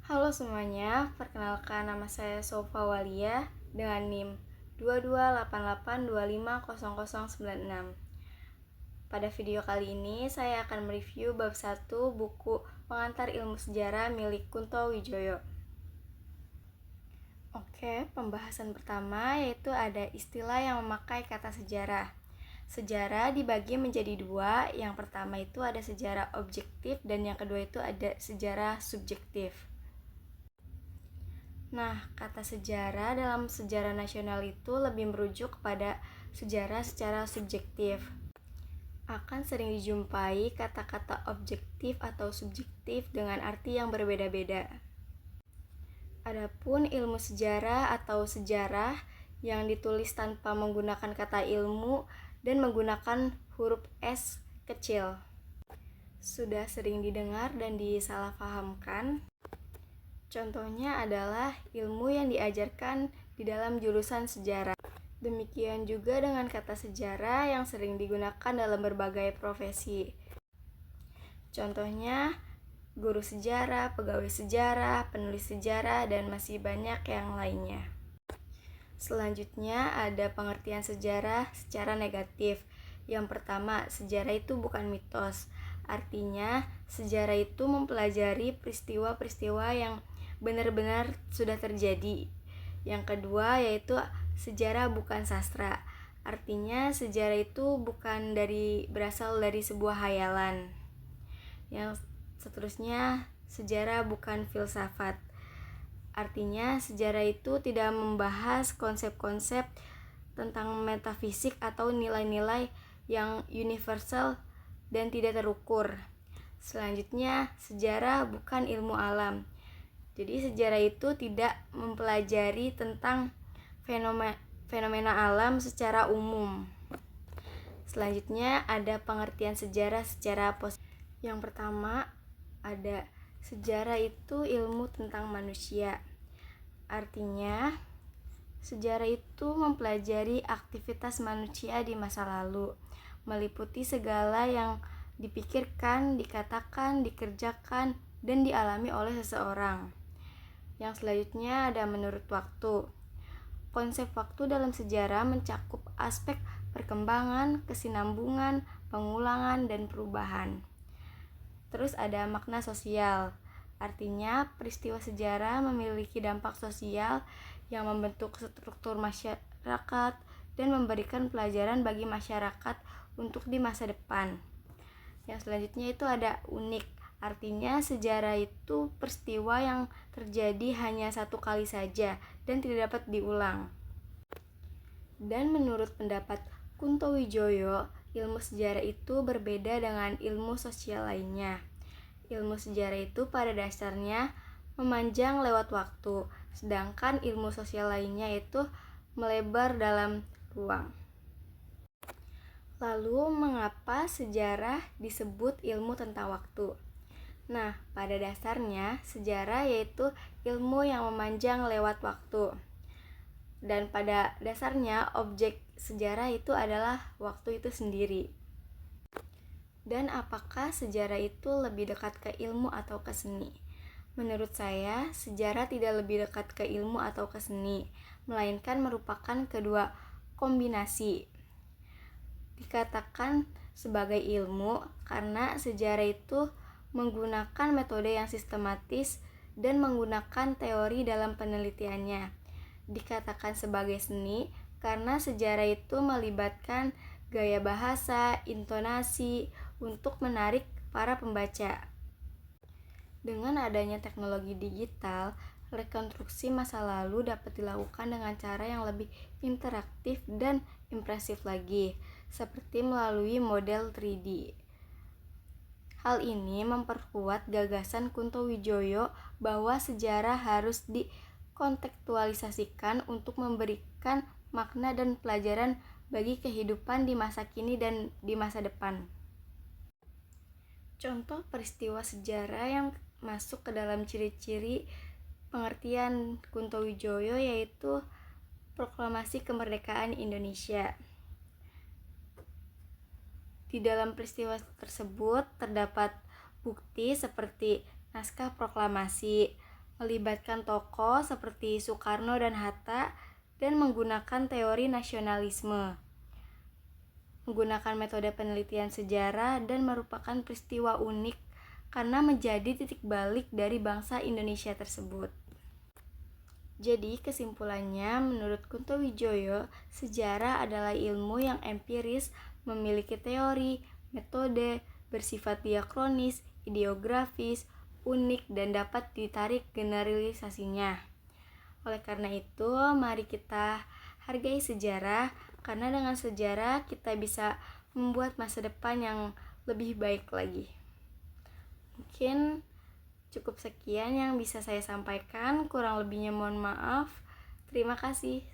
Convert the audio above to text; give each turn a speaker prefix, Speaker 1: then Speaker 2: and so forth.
Speaker 1: Halo semuanya, perkenalkan nama saya Sofa Walia dengan NIM 2288250096. Pada video kali ini saya akan mereview bab 1 buku Pengantar Ilmu Sejarah milik Kunto Wijoyo. Oke, pembahasan pertama yaitu ada istilah yang memakai kata sejarah. Sejarah dibagi menjadi dua, yang pertama itu ada sejarah objektif dan yang kedua itu ada sejarah subjektif. Nah, kata sejarah dalam sejarah nasional itu lebih merujuk kepada sejarah secara subjektif. Akan sering dijumpai kata-kata objektif atau subjektif dengan arti yang berbeda-beda. Adapun ilmu sejarah atau sejarah yang ditulis tanpa menggunakan kata ilmu dan menggunakan huruf S kecil sudah sering didengar dan disalahpahamkan. Contohnya adalah ilmu yang diajarkan di dalam jurusan sejarah. Demikian juga dengan kata sejarah yang sering digunakan dalam berbagai profesi. Contohnya guru sejarah, pegawai sejarah, penulis sejarah, dan masih banyak yang lainnya. Selanjutnya ada pengertian sejarah secara negatif. Yang pertama, sejarah itu bukan mitos. Artinya, sejarah itu mempelajari peristiwa-peristiwa yang benar-benar sudah terjadi. Yang kedua yaitu sejarah bukan sastra. Artinya sejarah itu bukan berasal dari sebuah hayalan. Yang seterusnya, sejarah bukan filsafat. Artinya sejarah itu tidak membahas konsep-konsep tentang metafisik atau nilai-nilai yang universal dan tidak terukur. Selanjutnya, sejarah bukan ilmu alam. Jadi sejarah itu tidak mempelajari tentang fenomena alam secara umum. Selanjutnya ada pengertian sejarah secara positif. Yang pertama ada sejarah itu ilmu tentang manusia. Artinya sejarah itu mempelajari aktivitas manusia di masa lalu, meliputi segala yang dipikirkan, dikatakan, dikerjakan, dan dialami oleh seseorang. Yang selanjutnya ada menurut waktu. Konsep waktu dalam sejarah mencakup aspek perkembangan, kesinambungan, pengulangan, dan perubahan. Terus ada makna sosial. Artinya peristiwa sejarah memiliki dampak sosial yang membentuk struktur masyarakat dan memberikan pelajaran bagi masyarakat untuk di masa depan. Yang selanjutnya itu ada unik. Artinya sejarah itu peristiwa yang terjadi hanya satu kali saja dan tidak dapat diulang. Dan menurut pendapat Kunto Wijoyo, ilmu sejarah itu berbeda dengan ilmu sosial lainnya. Ilmu sejarah itu pada dasarnya memanjang lewat waktu, sedangkan ilmu sosial lainnya itu melebar dalam ruang. Lalu, mengapa sejarah disebut ilmu tentang waktu? Nah, pada dasarnya sejarah yaitu ilmu yang memanjang lewat waktu. Dan pada dasarnya objek sejarah itu adalah waktu itu sendiri. Dan apakah sejarah itu lebih dekat ke ilmu atau ke seni? Menurut saya, sejarah tidak lebih dekat ke ilmu atau ke seni, melainkan merupakan kedua kombinasi. Dikatakan sebagai ilmu karena sejarah itu menggunakan metode yang sistematis dan menggunakan teori dalam penelitiannya. Dikatakan sebagai seni karena sejarah itu melibatkan gaya bahasa, intonasi untuk menarik para pembaca. Dengan adanya teknologi digital, rekonstruksi masa lalu dapat dilakukan dengan cara yang lebih interaktif dan impresif lagi, seperti melalui model 3D. Hal ini memperkuat gagasan Kunto Wijoyo bahwa sejarah harus dikontekstualisasikan untuk memberikan makna dan pelajaran bagi kehidupan di masa kini dan di masa depan. Contoh peristiwa sejarah yang masuk ke dalam ciri-ciri pengertian Kunto Wijoyo yaitu Proklamasi Kemerdekaan Indonesia. Di dalam peristiwa tersebut terdapat bukti seperti naskah proklamasi, melibatkan tokoh seperti Soekarno dan Hatta, dan menggunakan teori nasionalisme. Menggunakan metode penelitian sejarah dan merupakan peristiwa unik karena menjadi titik balik dari bangsa Indonesia tersebut. Jadi kesimpulannya, menurut Kunto Wijoyo, sejarah adalah ilmu yang empiris, memiliki teori, metode, bersifat diakronis, ideografis, unik, dan dapat ditarik generalisasinya. Oleh karena itu, mari kita hargai sejarah, karena dengan sejarah kita bisa membuat masa depan yang lebih baik lagi. Mungkin cukup sekian yang bisa saya sampaikan, kurang lebihnya mohon maaf. Terima kasih.